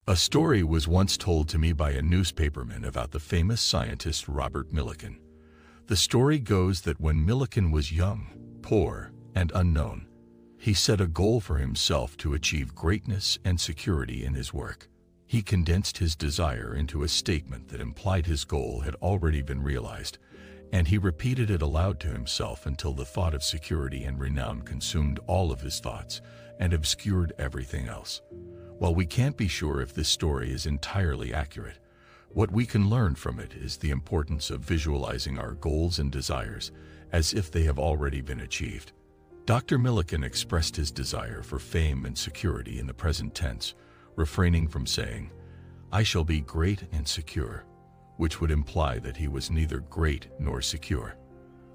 A story was once told to me by a newspaperman about the famous scientist Robert Millikan. The story goes that when Millikan was young, poor, and unknown, he set a goal for himself to achieve greatness and security in his work. He condensed his desire into a statement that implied his goal had already been realized, and he repeated it aloud to himself until the thought of security and renown consumed all of his thoughts and obscured everything else. While we can't be sure if this story is entirely accurate, what we can learn from it is the importance of visualizing our goals and desires as if they have already been achieved. Dr. Millikan expressed his desire for fame and security in the present tense, refraining from saying, "I shall be great and secure," which would imply that he was neither great nor secure.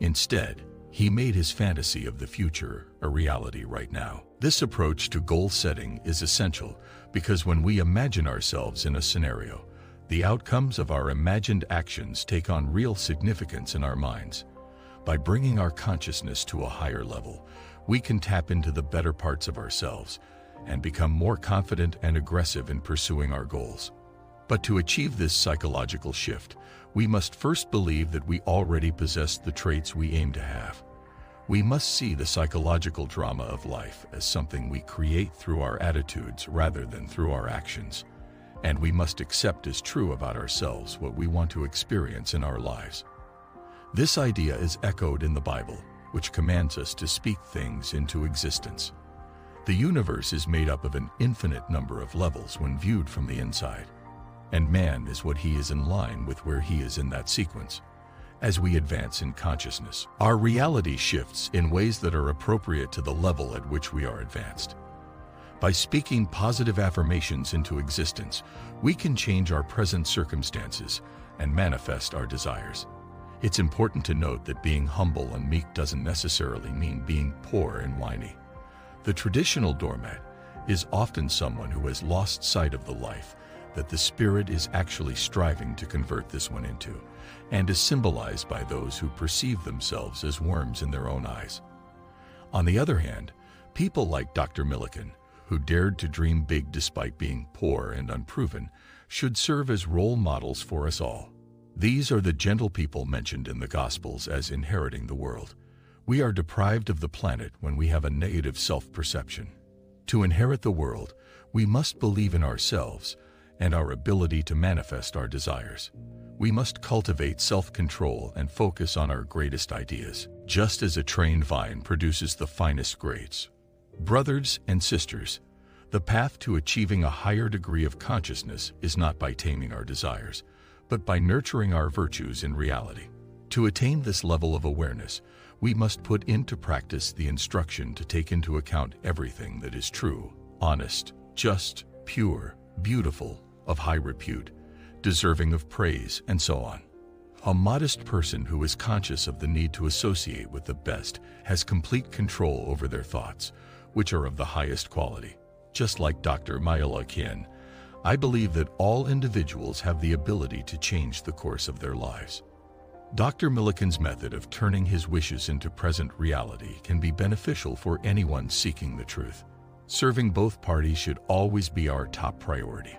Instead, he made his fantasy of the future a reality right now. This approach to goal setting is essential because when we imagine ourselves in a scenario, the outcomes of our imagined actions take on real significance in our minds. By bringing our consciousness to a higher level, we can tap into the better parts of ourselves and become more confident and aggressive in pursuing our goals. But to achieve this psychological shift, we must first believe that we already possess the traits we aim to have. We must see the psychological drama of life as something we create through our attitudes rather than through our actions. And we must accept as true about ourselves what we want to experience in our lives. This idea is echoed in the Bible, which commands us to speak things into existence. The universe is made up of an infinite number of levels when viewed from the inside, and man is what he is in line with where he is in that sequence. As we advance in consciousness, our reality shifts in ways that are appropriate to the level at which we are advanced. By speaking positive affirmations into existence, we can change our present circumstances and manifest our desires. It's important to note that being humble and meek doesn't necessarily mean being poor and whiny. The traditional doormat is often someone who has lost sight of the life that the spirit is actually striving to convert this one into, and is symbolized by those who perceive themselves as worms in their own eyes. On the other hand, people like Dr. Millikan, who dared to dream big despite being poor and unproven, should serve as role models for us all. These are the gentle people mentioned in the Gospels as inheriting the world. We are deprived of the planet when we have a negative self-perception. To inherit the world, we must believe in ourselves and our ability to manifest our desires. We must cultivate self-control and focus on our greatest ideas, just as a trained vine produces the finest grapes. Brothers and sisters, the path to achieving a higher degree of consciousness is not by taming our desires, but by nurturing our virtues in reality. To attain this level of awareness, we must put into practice the instruction to take into account everything that is true, honest, just, pure, beautiful, of high repute, deserving of praise, and so on. A modest person who is conscious of the need to associate with the best has complete control over their thoughts, which are of the highest quality. Just like Dr. Millikan, I believe that all individuals have the ability to change the course of their lives. Dr. Millikan's method of turning his wishes into present reality can be beneficial for anyone seeking the truth. Serving both parties should always be our top priority.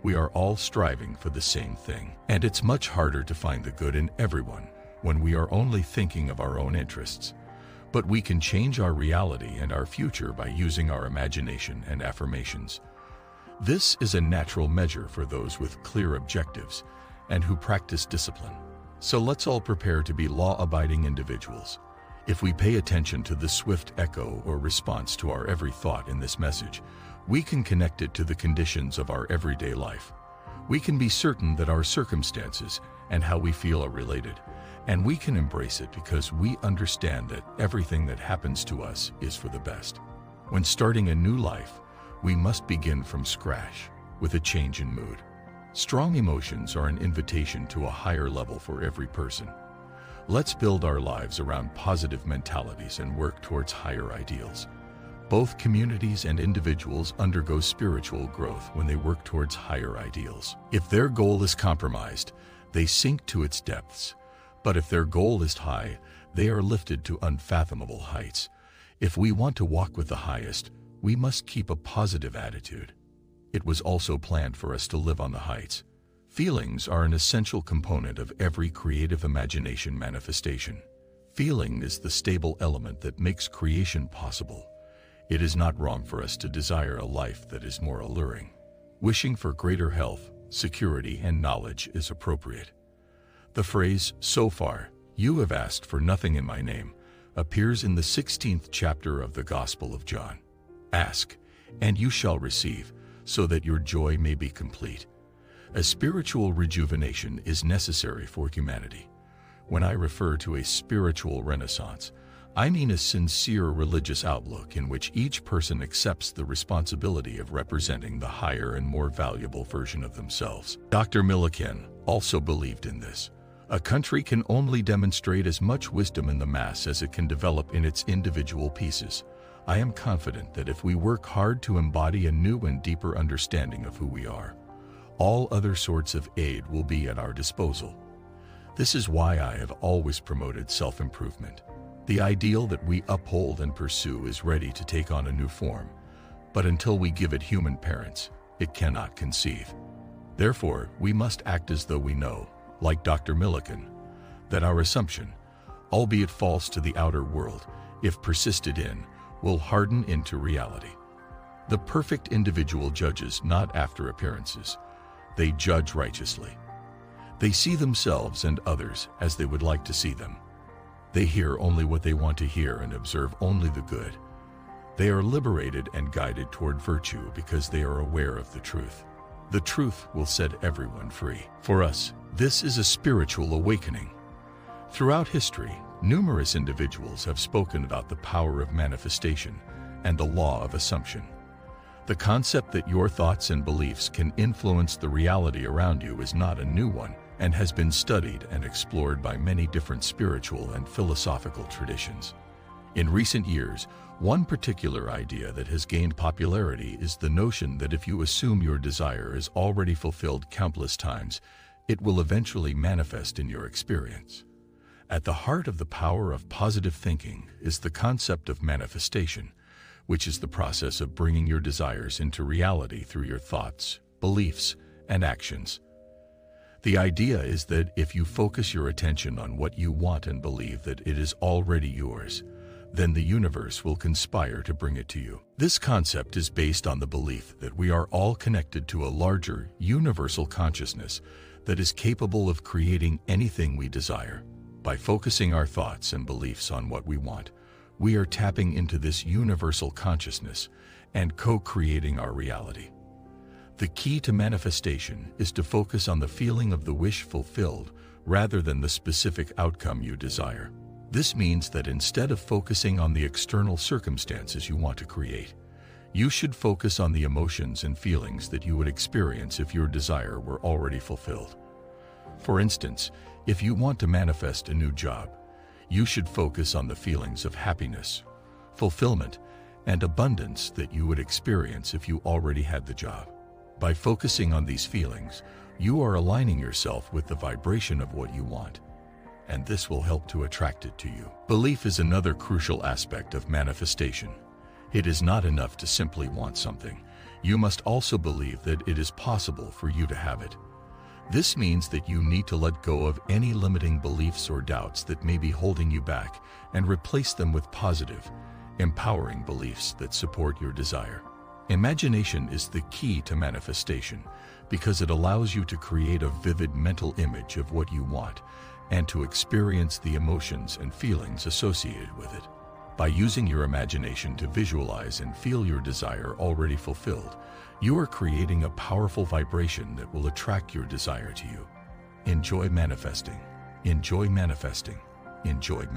We are all striving for the same thing, and it's much harder to find the good in everyone when we are only thinking of our own interests. But we can change our reality and our future by using our imagination and affirmations. This is a natural measure for those with clear objectives and who practice discipline. So let's all prepare to be law-abiding individuals. If we pay attention to the swift echo or response to our every thought in this message, we can connect it to the conditions of our everyday life. We can be certain that our circumstances and how we feel are related, and we can embrace it because we understand that everything that happens to us is for the best. When starting a new life, we must begin from scratch with a change in mood. Strong emotions are an invitation to a higher level for every person. Let's build our lives around positive mentalities and work towards higher ideals. Both communities and individuals undergo spiritual growth when they work towards higher ideals. If their goal is compromised, they sink to its depths. But if their goal is high, they are lifted to unfathomable heights. If we want to walk with the highest, we must keep a positive attitude. it was also planned for us to live on the heights. Feelings are an essential component of every creative imagination manifestation. Feeling is the stable element that makes creation possible. It is not wrong for us to desire a life that is more alluring. Wishing for greater health, security, and knowledge is appropriate. The phrase, "So far, you have asked for nothing in my name," appears in the 16th chapter of the Gospel of John. Ask, and you shall receive, so that your joy may be complete. A spiritual rejuvenation is necessary for humanity. When I refer to a spiritual renaissance, I mean a sincere religious outlook in which each person accepts the responsibility of representing the higher and more valuable version of themselves. Dr. Millikan also believed in this. A country can only demonstrate as much wisdom in the mass as it can develop in its individual pieces. I am confident that if we work hard to embody a new and deeper understanding of who we are, all other sorts of aid will be at our disposal. This is why I have always promoted self-improvement. The ideal that we uphold and pursue is ready to take on a new form, but until we give it human parents, it cannot conceive. Therefore, we must act as though we know, like Dr. Millikan, that our assumption, albeit false to the outer world, if persisted in, will harden into reality. The perfect individual judges not after appearances. They judge righteously. They see themselves and others as they would like to see them. They hear only what they want to hear and observe only the good. They are liberated and guided toward virtue because they are aware of the truth. The truth will set everyone free. For us, this is a spiritual awakening. Throughout history, numerous individuals have spoken about the power of manifestation and the law of assumption. The concept that your thoughts and beliefs can influence the reality around you is not a new one and has been studied and explored by many different spiritual and philosophical traditions. In recent years, one particular idea that has gained popularity is the notion that if you assume your desire is already fulfilled countless times, it will eventually manifest in your experience. At the heart of the power of positive thinking is the concept of manifestation, which is the process of bringing your desires into reality through your thoughts, beliefs, and actions. The idea is that if you focus your attention on what you want and believe that it is already yours, then the universe will conspire to bring it to you. This concept is based on the belief that we are all connected to a larger, universal consciousness that is capable of creating anything we desire. By focusing our thoughts and beliefs on what we want, we are tapping into this universal consciousness and co-creating our reality. The key to manifestation is to focus on the feeling of the wish fulfilled rather than the specific outcome you desire. This means that instead of focusing on the external circumstances you want to create, you should focus on the emotions and feelings that you would experience if your desire were already fulfilled. For instance, if you want to manifest a new job, you should focus on the feelings of happiness, fulfillment, and abundance that you would experience if you already had the job. By focusing on these feelings, you are aligning yourself with the vibration of what you want, and this will help to attract it to you. Belief is another crucial aspect of manifestation. It is not enough to simply want something. You must also believe that it is possible for you to have it. This means that you need to let go of any limiting beliefs or doubts that may be holding you back and replace them with positive, empowering beliefs that support your desire. Imagination is the key to manifestation because it allows you to create a vivid mental image of what you want and to experience the emotions and feelings associated with it. By using your imagination to visualize and feel your desire already fulfilled, you are creating a powerful vibration that will attract your desire to you. Enjoy manifesting. Enjoy manifesting. Enjoy manifesting.